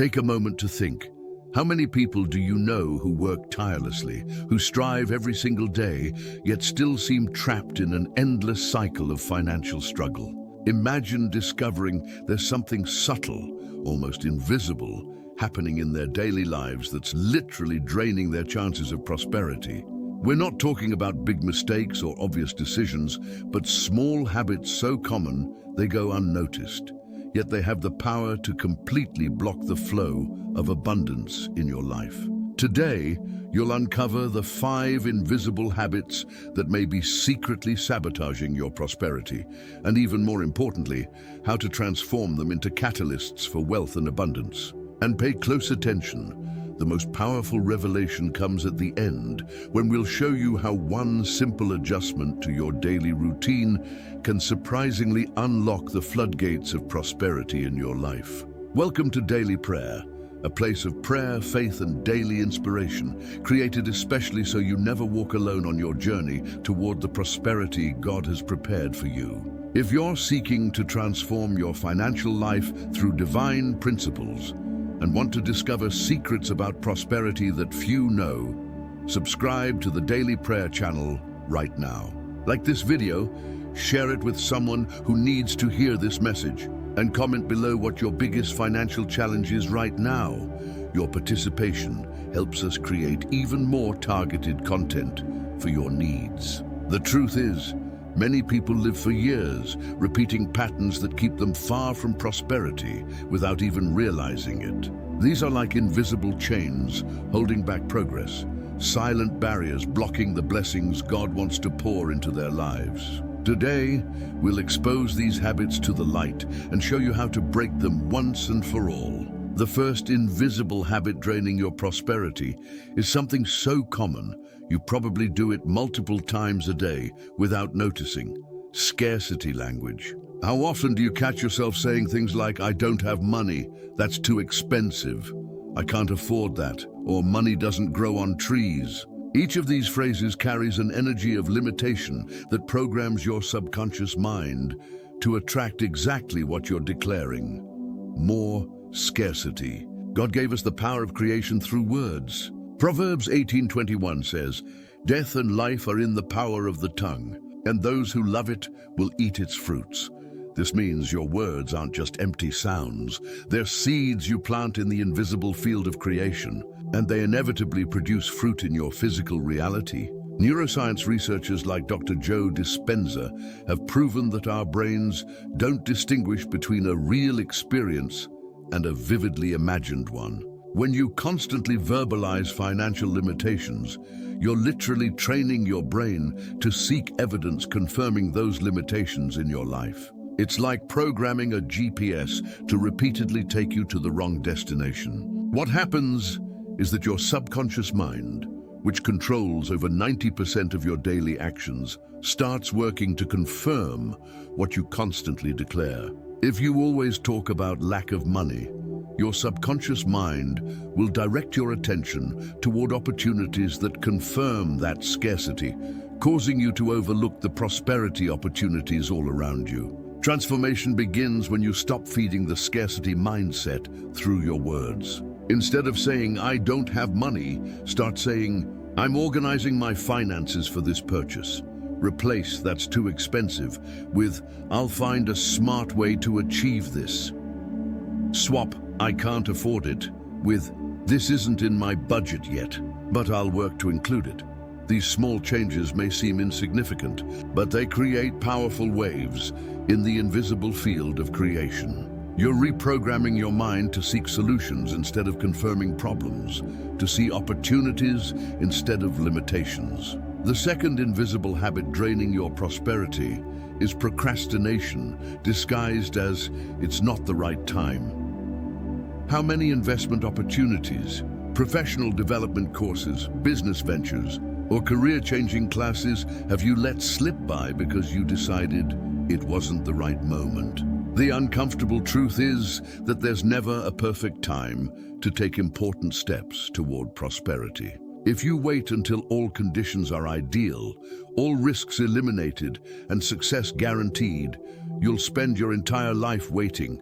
Take a moment to think. How many people do you know who work tirelessly, who strive every single day, yet still seem trapped in an endless cycle of financial struggle? Imagine discovering there's something subtle, almost invisible, happening in their daily lives that's literally draining their chances of prosperity. We're not talking about big mistakes or obvious decisions, but small habits so common they go unnoticed. Yet they have the power to completely block the flow of abundance in your life. Today, you'll uncover the 5 invisible habits that may be secretly sabotaging your prosperity, and even more importantly, how to transform them into catalysts for wealth and abundance. And pay close attention. The most powerful revelation comes at the end, when we'll show you how one simple adjustment to your daily routine can surprisingly unlock the floodgates of prosperity in your life. Welcome to Daily Prayer, a place of prayer, faith, and daily inspiration, created especially so you never walk alone on your journey toward the prosperity God has prepared for you. If you're seeking to transform your financial life through divine principles, and want to discover secrets about prosperity that few know, subscribe to the Daily Prayer channel right now. Like this video, share it with someone who needs to hear this message, and comment below what your biggest financial challenge is right now. Your participation helps us create even more targeted content for your needs. The truth is, many people live for years, repeating patterns that keep them far from prosperity without even realizing it. These are like invisible chains holding back progress, silent barriers blocking the blessings God wants to pour into their lives. Today, we'll expose these habits to the light and show you how to break them once and for all. The first invisible habit draining your prosperity is something so common, you probably do it multiple times a day without noticing: scarcity language. How often do you catch yourself saying things like, "I don't have money, that's too expensive, I can't afford that," or "money doesn't grow on trees"? Each of these phrases carries an energy of limitation that programs your subconscious mind to attract exactly what you're declaring: more scarcity. God gave us the power of creation through words. Proverbs 18:21 says, "Death and life are in the power of the tongue, and those who love it will eat its fruits." This means your words aren't just empty sounds. They're seeds you plant in the invisible field of creation, and they inevitably produce fruit in your physical reality. Neuroscience researchers like Dr. Joe Dispenza have proven that our brains don't distinguish between a real experience and a vividly imagined one. When you constantly verbalize financial limitations, you're literally training your brain to seek evidence confirming those limitations in your life. It's like programming a GPS to repeatedly take you to the wrong destination. What happens is that your subconscious mind, which controls over 90% of your daily actions, starts working to confirm what you constantly declare. If you always talk about lack of money, your subconscious mind will direct your attention toward opportunities that confirm that scarcity, causing you to overlook the prosperity opportunities all around you. Transformation begins when you stop feeding the scarcity mindset through your words. Instead of saying, "I don't have money," start saying, "I'm organizing my finances for this purchase." Replace "that's too expensive" with "I'll find a smart way to achieve this." Swap "I can't afford it" with "this isn't in my budget yet, but I'll work to include it." These small changes may seem insignificant, but they create powerful waves in the invisible field of creation. You're reprogramming your mind to seek solutions instead of confirming problems, to see opportunities instead of limitations. The second invisible habit draining your prosperity is procrastination, disguised as "it's not the right time." How many investment opportunities, professional development courses, business ventures, or career-changing classes have you let slip by because you decided it wasn't the right moment? The uncomfortable truth is that there's never a perfect time to take important steps toward prosperity. If you wait until all conditions are ideal, all risks eliminated, and success guaranteed, you'll spend your entire life waiting,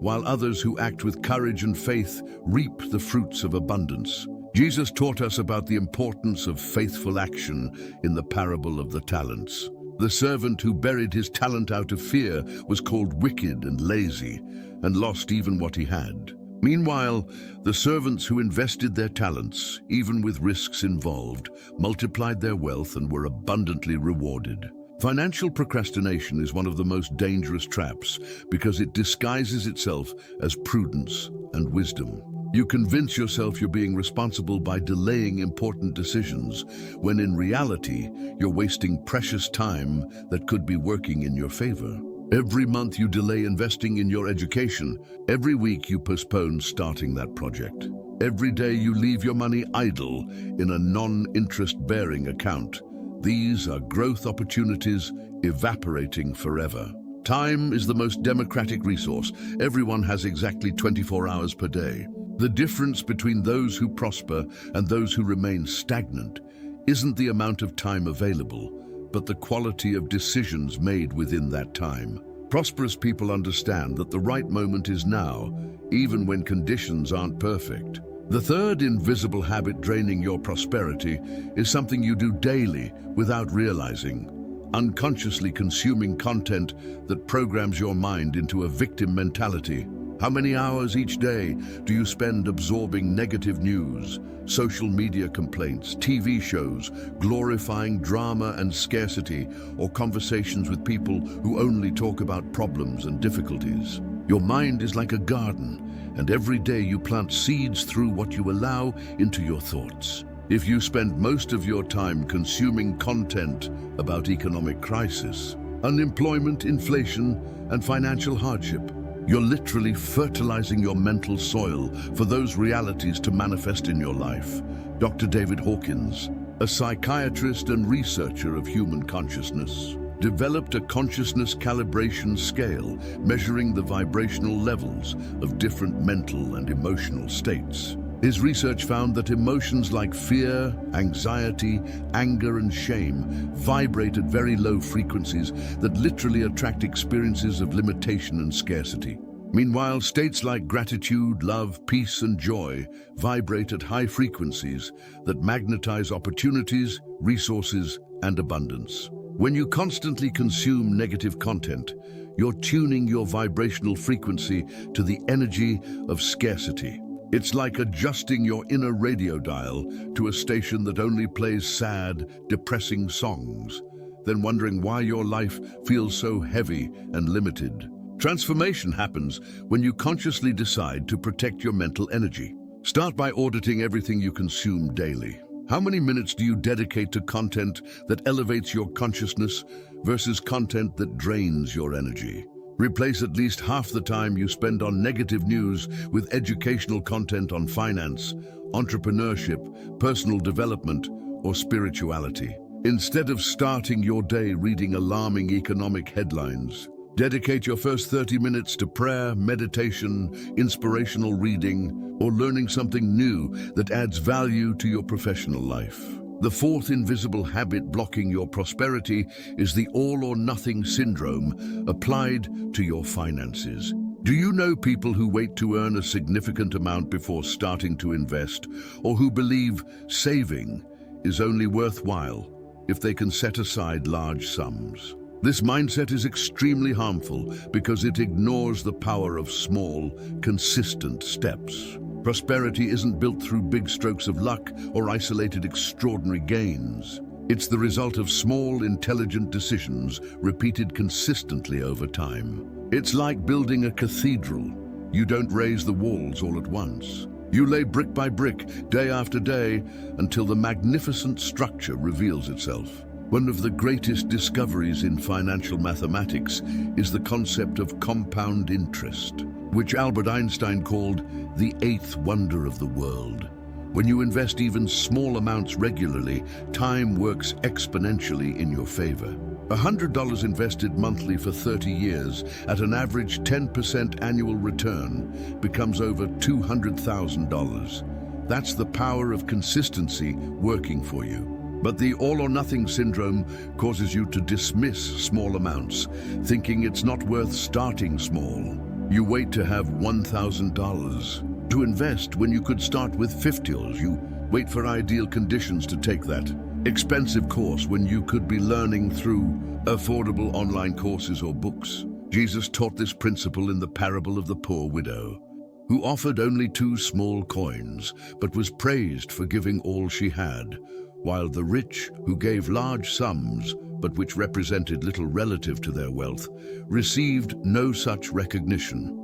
while others who act with courage and faith reap the fruits of abundance. Jesus taught us about the importance of faithful action in the parable of the talents. The servant who buried his talent out of fear was called wicked and lazy, and lost even what he had. Meanwhile, the servants who invested their talents, even with risks involved, multiplied their wealth and were abundantly rewarded. Financial procrastination is one of the most dangerous traps because it disguises itself as prudence and wisdom. You convince yourself you're being responsible by delaying important decisions, when in reality, you're wasting precious time that could be working in your favor. Every month you delay investing in your education. Every week you postpone starting that project. Every day you leave your money idle in a non-interest-bearing account. These are growth opportunities evaporating forever. Time is the most democratic resource. Everyone has exactly 24 hours per day. The difference between those who prosper and those who remain stagnant isn't the amount of time available, but the quality of decisions made within that time. Prosperous people understand that the right moment is now, even when conditions aren't perfect. The third invisible habit draining your prosperity is something you do daily without realizing: unconsciously consuming content that programs your mind into a victim mentality. How many hours each day do you spend absorbing negative news, social media complaints, TV shows, glorifying drama and scarcity, or conversations with people who only talk about problems and difficulties? Your mind is like a garden, and every day you plant seeds through what you allow into your thoughts. If you spend most of your time consuming content about economic crisis, unemployment, inflation, and financial hardship, you're literally fertilizing your mental soil for those realities to manifest in your life. Dr. David Hawkins, a psychiatrist and researcher of human consciousness, developed a consciousness calibration scale measuring the vibrational levels of different mental and emotional states. His research found that emotions like fear, anxiety, anger, and shame vibrate at very low frequencies that literally attract experiences of limitation and scarcity. Meanwhile, states like gratitude, love, peace, and joy vibrate at high frequencies that magnetize opportunities, resources, and abundance. When you constantly consume negative content, you're tuning your vibrational frequency to the energy of scarcity. It's like adjusting your inner radio dial to a station that only plays sad, depressing songs, then wondering why your life feels so heavy and limited. Transformation happens when you consciously decide to protect your mental energy. Start by auditing everything you consume daily. How many minutes do you dedicate to content that elevates your consciousness versus content that drains your energy? Replace at least half the time you spend on negative news with educational content on finance, entrepreneurship, personal development, or spirituality. Instead of starting your day reading alarming economic headlines, dedicate your first 30 minutes to prayer, meditation, inspirational reading, or learning something new that adds value to your professional life. The fourth invisible habit blocking your prosperity is the all-or-nothing syndrome applied to your finances. Do you know people who wait to earn a significant amount before starting to invest, or who believe saving is only worthwhile if they can set aside large sums? This mindset is extremely harmful because it ignores the power of small, consistent steps. Prosperity isn't built through big strokes of luck or isolated extraordinary gains. It's the result of small, intelligent decisions repeated consistently over time. It's like building a cathedral. You don't raise the walls all at once. You lay brick by brick, day after day, until the magnificent structure reveals itself. One of the greatest discoveries in financial mathematics is the concept of compound interest, which Albert Einstein called the eighth wonder of the world. When you invest even small amounts regularly, time works exponentially in your favor. $100 invested monthly for 30 years at an average 10% annual return becomes over $200,000. That's the power of consistency working for you. But the all-or-nothing syndrome causes you to dismiss small amounts, thinking it's not worth starting small. You wait to have $1,000 to invest when you could start with $50. You wait for ideal conditions to take that expensive course when you could be learning through affordable online courses or books. Jesus taught this principle in the parable of the poor widow, who offered only 2 small coins, but was praised for giving all she had, while the rich, who gave large sums, but which represented little relative to their wealth, received no such recognition.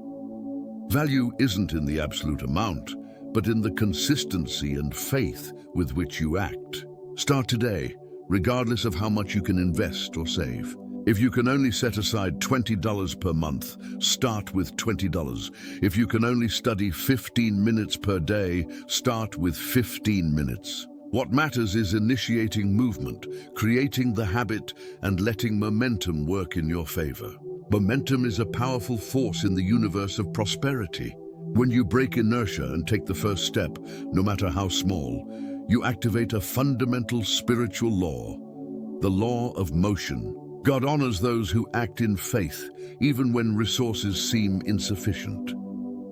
Value isn't in the absolute amount, but in the consistency and faith with which you act. Start today, regardless of how much you can invest or save. If you can only set aside $20 per month, start with $20. If you can only study 15 minutes per day, start with 15 minutes. What matters is initiating movement, creating the habit, and letting momentum work in your favor. Momentum is a powerful force in the universe of prosperity. When you break inertia and take the first step, no matter how small, you activate a fundamental spiritual law, the law of motion. God honors those who act in faith, even when resources seem insufficient.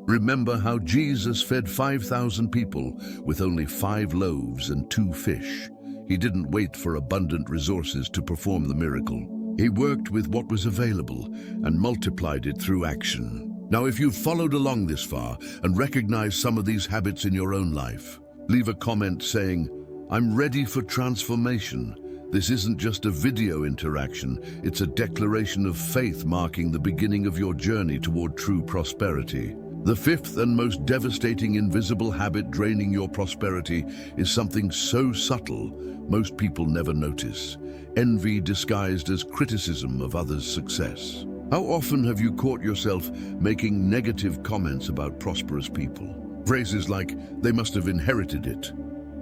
Remember how Jesus fed 5,000 people with only 5 loaves and 2 fish. He didn't wait for abundant resources to perform the miracle. He worked with what was available and multiplied it through action. Now, if you've followed along this far and recognized some of these habits in your own life, leave a comment saying, "I'm ready for transformation." This isn't just a video interaction, it's a declaration of faith marking the beginning of your journey toward true prosperity. The 5th and most devastating invisible habit draining your prosperity is something so subtle, most people never notice. Envy disguised as criticism of others' success. How often have you caught yourself making negative comments about prosperous people? Phrases like, "They must have inherited it,"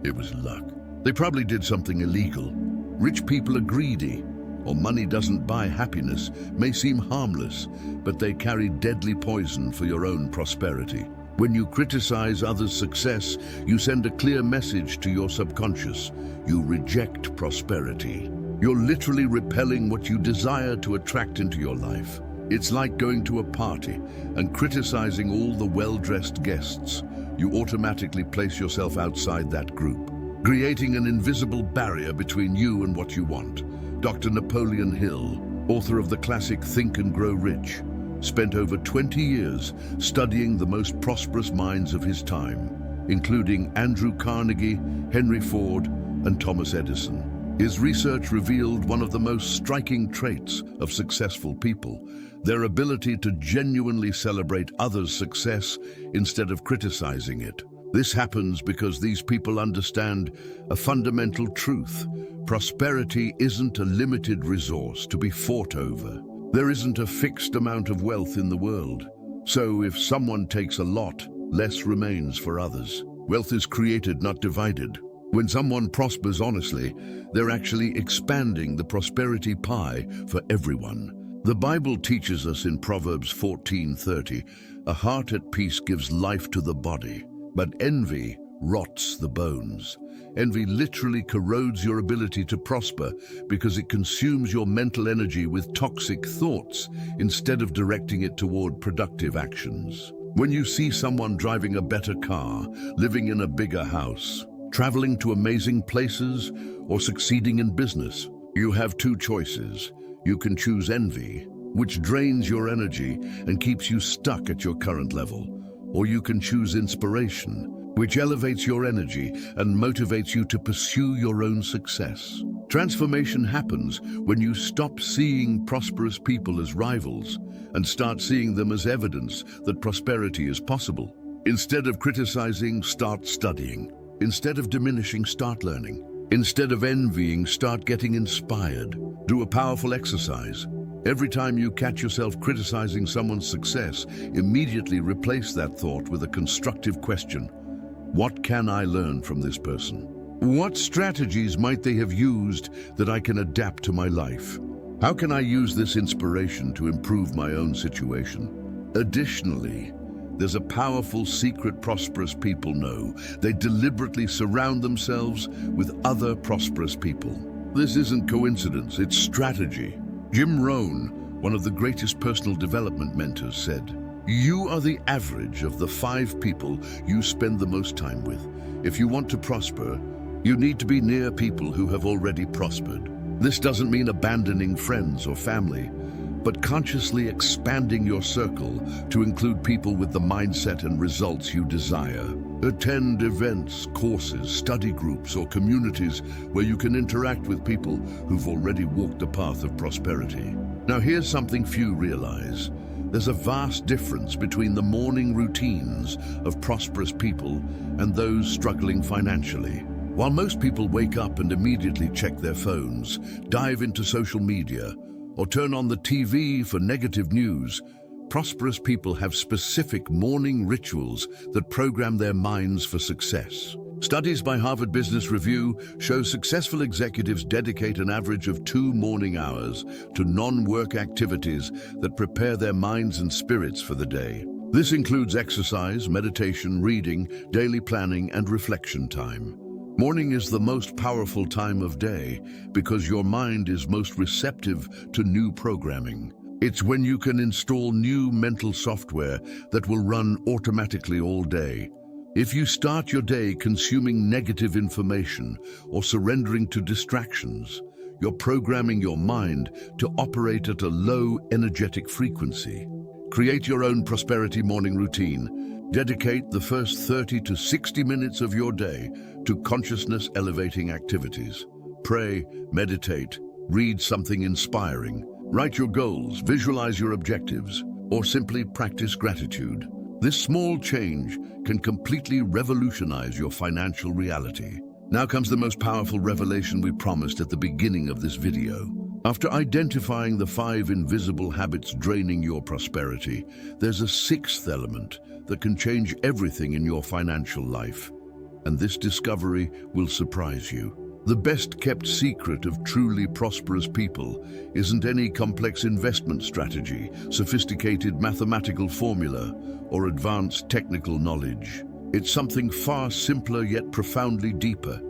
"It was luck," "They probably did something illegal," "Rich people are greedy," or "Money doesn't buy happiness" may seem harmless, but they carry deadly poison for your own prosperity. When you criticize others' success, you send a clear message to your subconscious. You reject prosperity. You're literally repelling what you desire to attract into your life. It's like going to a party and criticizing all the well-dressed guests. You automatically place yourself outside that group, creating an invisible barrier between you and what you want. Dr. Napoleon Hill, author of the classic Think and Grow Rich, spent over 20 years studying the most prosperous minds of his time, including Andrew Carnegie, Henry Ford, and Thomas Edison. His research revealed one of the most striking traits of successful people, their ability to genuinely celebrate others' success instead of criticizing it. This happens because these people understand a fundamental truth. Prosperity isn't a limited resource to be fought over. There isn't a fixed amount of wealth in the world. So if someone takes a lot, less remains for others. Wealth is created, not divided. When someone prospers honestly, they're actually expanding the prosperity pie for everyone. The Bible teaches us in Proverbs 14:30, "A heart at peace gives life to the body, but envy rots the bones." Envy literally corrodes your ability to prosper because it consumes your mental energy with toxic thoughts instead of directing it toward productive actions. When you see someone driving a better car, living in a bigger house, traveling to amazing places, or succeeding in business, you have 2 choices. You can choose envy, which drains your energy and keeps you stuck at your current level, or you can choose inspiration, which elevates your energy and motivates you to pursue your own success. Transformation happens when you stop seeing prosperous people as rivals and start seeing them as evidence that prosperity is possible. Instead of criticizing, start studying. Instead of diminishing, start learning. Instead of envying, start getting inspired. Do a powerful exercise. Every time you catch yourself criticizing someone's success, immediately replace that thought with a constructive question. What can I learn from this person? What strategies might they have used that I can adapt to my life? How can I use this inspiration to improve my own situation? Additionally, there's a powerful secret prosperous people know. They deliberately surround themselves with other prosperous people. This isn't coincidence, it's strategy. Jim Rohn, one of the greatest personal development mentors, said, You are the average of the 5 people you spend the most time with. If you want to prosper, you need to be near people who have already prospered. This doesn't mean abandoning friends or family, but consciously expanding your circle to include people with the mindset and results you desire. Attend events, courses, study groups, or communities where you can interact with people who've already walked the path of prosperity. Now here's something few realize. There's a vast difference between the morning routines of prosperous people and those struggling financially. While most people wake up and immediately check their phones, dive into social media, or turn on the TV for negative news, prosperous people have specific morning rituals that program their minds for success. Studies by Harvard Business Review show successful executives dedicate an average of 2 morning hours to non-work activities that prepare their minds and spirits for the day. This includes exercise, meditation, reading, daily planning, and reflection time. Morning is the most powerful time of day because your mind is most receptive to new programming. It's when you can install new mental software that will run automatically all day. If you start your day consuming negative information or surrendering to distractions, you're programming your mind to operate at a low energetic frequency. Create your own prosperity morning routine. Dedicate the first 30 to 60 minutes of your day to consciousness-elevating activities. Pray, meditate, read something inspiring, write your goals, visualize your objectives, or simply practice gratitude. This small change can completely revolutionize your financial reality. Now comes the most powerful revelation we promised at the beginning of this video. After identifying the 5 invisible habits draining your prosperity, there's a 6th element that can change everything in your financial life. And this discovery will surprise you. The best-kept secret of truly prosperous people isn't any complex investment strategy, sophisticated mathematical formula, or advanced technical knowledge. It's something far simpler yet profoundly deeper.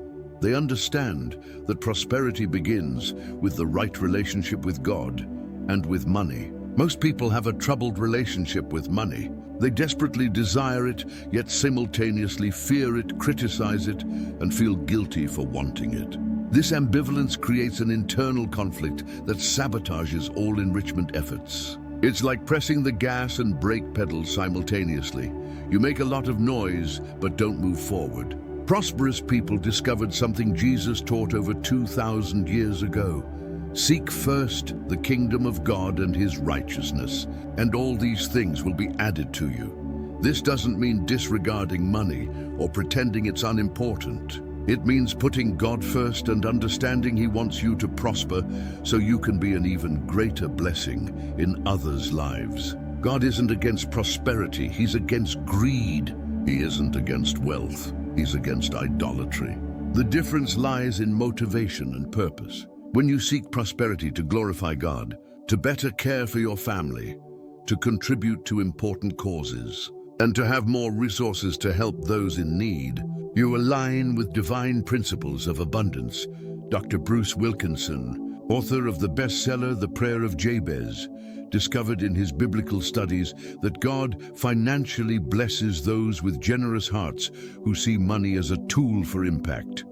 They understand that prosperity begins with the right relationship with God and with money. Most people have a troubled relationship with money. They desperately desire it, yet simultaneously fear it, criticize it, and feel guilty for wanting it. This ambivalence creates an internal conflict that sabotages all enrichment efforts. It's like pressing the gas and brake pedals simultaneously. You make a lot of noise, but don't move forward. Prosperous people discovered something Jesus taught over 2,000 years ago. Seek first the kingdom of God and his righteousness, and all these things will be added to you. This doesn't mean disregarding money or pretending it's unimportant. It means putting God first and understanding he wants you to prosper so you can be an even greater blessing in others' lives. God isn't against prosperity, he's against greed. He isn't against wealth, he's against idolatry. The difference lies in motivation and purpose. When you seek prosperity to glorify God, to better care for your family, to contribute to important causes, and to have more resources to help those in need, you align with divine principles of abundance. Dr. Bruce Wilkinson, author of the bestseller The Prayer of Jabez, discovered in his biblical studies that God financially blesses those with generous hearts who see money as a tool for impact,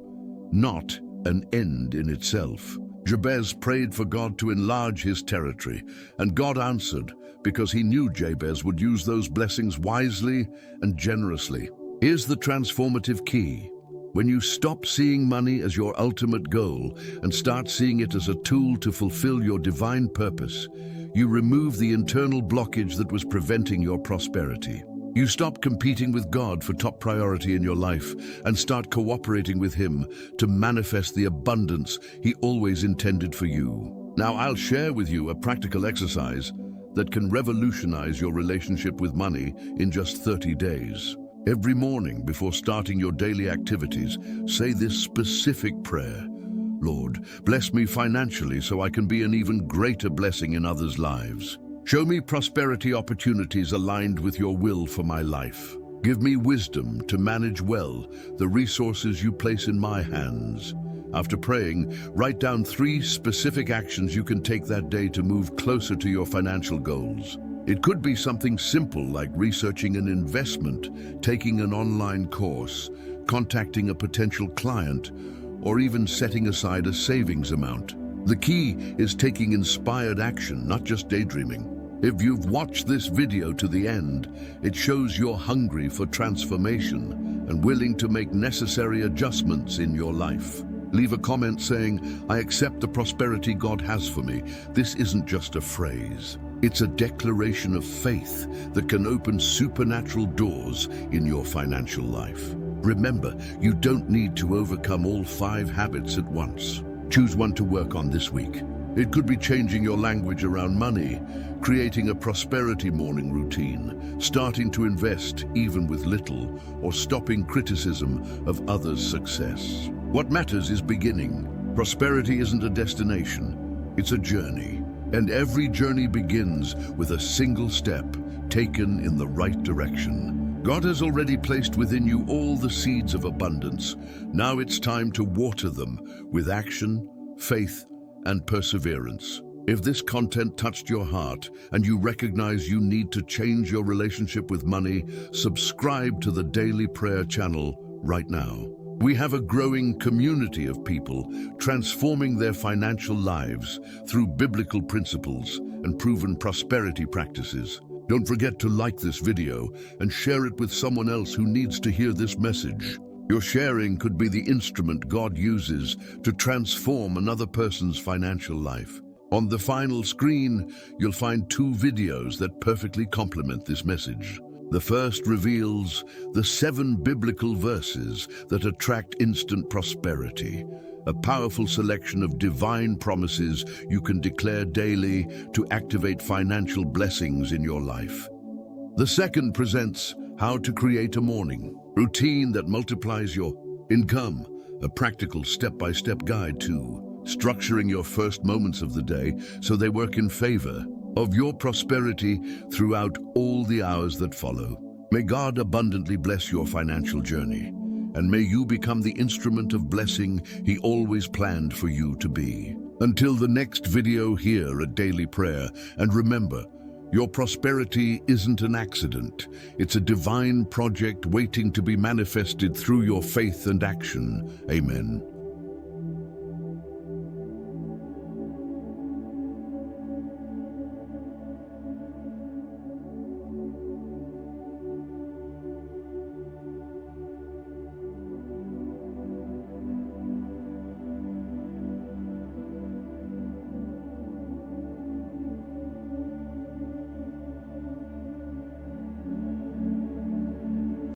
not an end in itself. Jabez prayed for God to enlarge his territory, and God answered because he knew Jabez would use those blessings wisely and generously. Here's the transformative key. When you stop seeing money as your ultimate goal and start seeing it as a tool to fulfill your divine purpose, you remove the internal blockage that was preventing your prosperity. You stop competing with God for top priority in your life and start cooperating with him to manifest the abundance he always intended for you. Now, I'll share with you a practical exercise that can revolutionize your relationship with money in just 30 days. Every morning before starting your daily activities, say this specific prayer. Lord, bless me financially so I can be an even greater blessing in others' lives. Show me prosperity opportunities aligned with your will for my life. Give me wisdom to manage well the resources you place in my hands. After praying, write down 3 specific actions you can take that day to move closer to your financial goals. It could be something simple like researching an investment, taking an online course, contacting a potential client, or even setting aside a savings amount. The key is taking inspired action, not just daydreaming. If you've watched this video to the end, it shows you're hungry for transformation and willing to make necessary adjustments in your life. Leave a comment saying, "I accept the prosperity God has for me." This isn't just a phrase. It's a declaration of faith that can open supernatural doors in your financial life. Remember, you don't need to overcome all 5 habits at once. Choose one to work on this week. It could be changing your language around money, creating a prosperity morning routine, starting to invest even with little, or stopping criticism of others' success. What matters is beginning. Prosperity isn't a destination, it's a journey. And every journey begins with a single step taken in the right direction. God has already placed within you all the seeds of abundance. Now it's time to water them with action, faith, and perseverance. If this content touched your heart and you recognize you need to change your relationship with money, subscribe to the Daily Prayer channel right now. We have a growing community of people transforming their financial lives through biblical principles and proven prosperity practices. Don't forget to like this video and share it with someone else who needs to hear this message. Your sharing could be the instrument God uses to transform another person's financial life. On the final screen, you'll find 2 videos that perfectly complement this message. The first reveals the 7 biblical verses that attract instant prosperity, a powerful selection of divine promises you can declare daily to activate financial blessings in your life. The second presents how to create a morning routine that multiplies your income, a practical step-by-step guide to structuring your first moments of the day so they work in favor of your prosperity throughout all the hours that follow. May God abundantly bless your financial journey, and may you become the instrument of blessing He always planned for you to be. Until the next video here at Daily Prayer, and remember, your prosperity isn't an accident. It's a divine project waiting to be manifested through your faith and action. Amen.